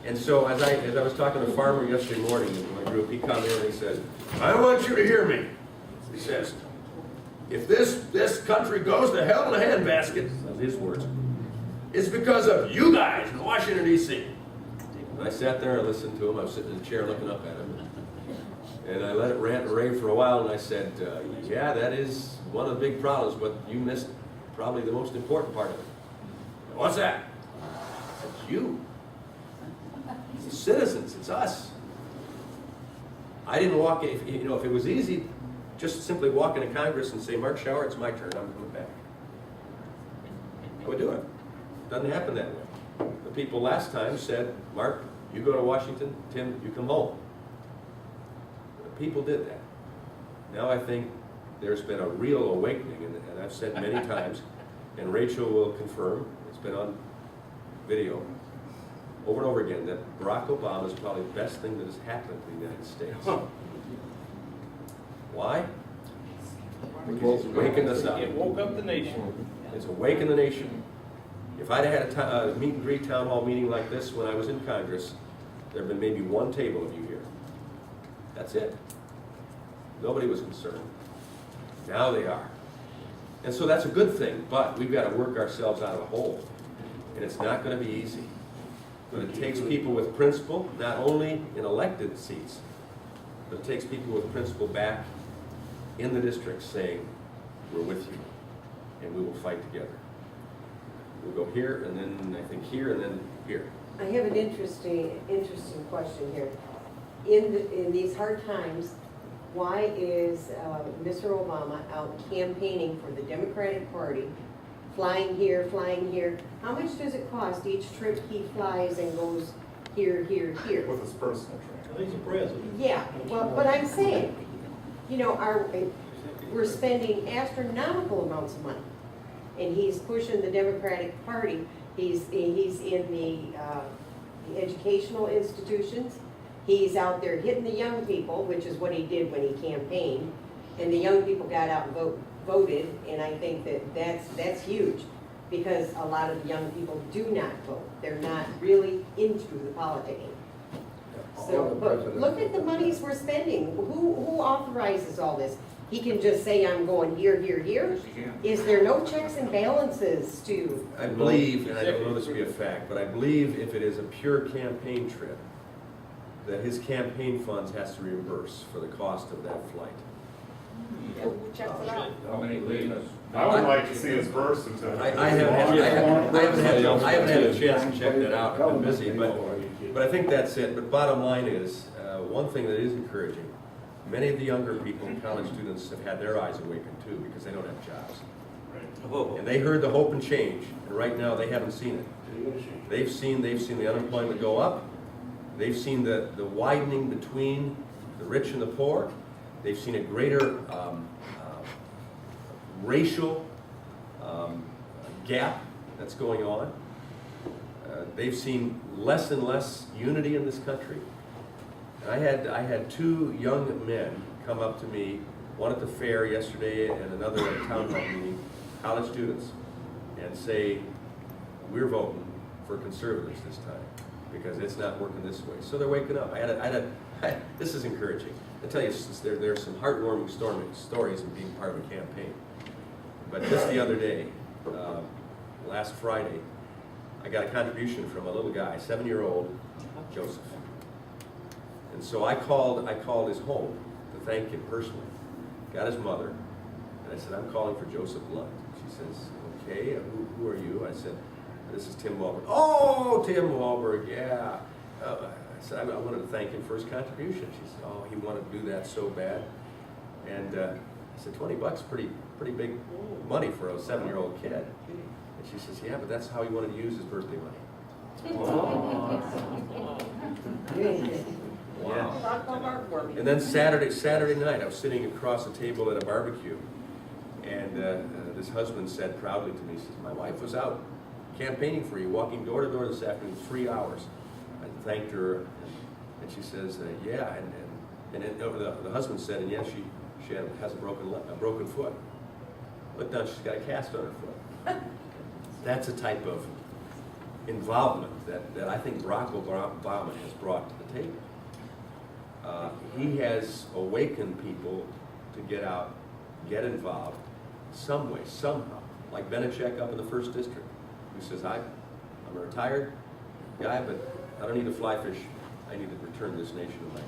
And so as I was talking to a farmer yesterday morning in my group, he come in and he says, I want you to hear me. He says, if this country goes to hell in a handbasket, that's his words, it's because of you guys in Washington, D.C. And I sat there and listened to him. I was sitting in the chair looking up at him. And I let it rant and rave for a while, and I said, yeah, that is one of the big problems, but you missed probably the most important part of it. What's that? It's you. It's the citizens, it's us. I didn't walk in, if it was easy, just simply walk into Congress and say, Mark Schauer, it's my turn, I'm coming back. I would do it. Doesn't happen that way. The people last time said, Mark, you go to Washington, Tim, you come home. The people did that. Now I think there's been a real awakening, and I've said many times, and Rachel will confirm, it's been on video, over and over again, that Barack Obama is probably the best thing that has happened to the United States. Why? Because it's waking us up. It woke up the nation. It's awakened the nation. If I'd had a meet and greet town hall meeting like this when I was in Congress, there'd been maybe one table of you here. That's it. Nobody was concerned. Now they are. And so that's a good thing, but we've got to work ourselves out of a hole. And it's not going to be easy. But it takes people with principle, not only in elected seats, but it takes people with principle back in the district saying, we're with you, and we will fight together. We'll go here, and then I think here, and then here. I have an interesting question here. In these hard times, why is Mr. Obama out campaigning for the Democratic Party, flying here, flying here? How much does it cost each trip he flies and goes here, here, here? With his personal trainer. He's a president. Yeah, well, but I'm saying, we're spending astronomical amounts of money, and he's pushing the Democratic Party. He's in the educational institutions. He's out there hitting the young people, which is what he did when he campaigned, and the young people got out and voted, and I think that's huge, because a lot of the young people do not vote. They're not really into the politicking. So, but look at the monies we're spending. Who authorizes all this? He can just say, I'm going here, here, here? Is there no checks and balances to? I believe, and I don't know this to be a fact, but I believe if it is a pure campaign trip, that his campaign funds has to reimburse for the cost of that flight. Who checks it out? How many leaders? I would like to see his verse until. I haven't had a chance to check that out. I've been busy, but I think that's it. But bottom line is, one thing that is encouraging, many of the younger people, college students, have had their eyes awakened too, because they don't have jobs. And they heard the hope and change, and right now they haven't seen it. They've seen the unemployment go up. They've seen the widening between the rich and the poor. They've seen a greater racial gap that's going on. They've seen less and less unity in this country. And I had two young men come up to me, one at the fair yesterday and another at a town hall meeting, college students, and say, we're voting for conservatives this time because it's not working this way. So they're waking up. This is encouraging. I tell you, there's some heartwarming stories in being part of a campaign. But just the other day, last Friday, I got a contribution from a little guy, 7-year-old Joseph. And so I called his home to thank him personally. Got his mother, and I said, I'm calling for Joseph Blunt. She says, okay, who are you? I said, this is Tim Walberg. Oh, Tim Walberg, yeah. I said, I wanted to thank him for his contribution. She said, oh, he wanted to do that so bad. And I said, $20, pretty big money for a 7-year-old kid. And she says, yeah, but that's how he wanted to use his birthday money. Wow. And then Saturday night, I was sitting across the table at a barbecue, and this husband said proudly to me, he says, my wife was out campaigning for you, walking door to door this afternoon, 3 hours. I thanked her, and she says, yeah, and then the husband said, and yes, she has a broken foot. Look down, she's got a cast on her foot. That's a type of involvement that I think Barack Obama has brought to the table. He has awakened people to get out, get involved some way, somehow. Like Benachek up in the 1st District, who says, I'm a retired guy, but I don't need to fly fish. I need to return this nation to my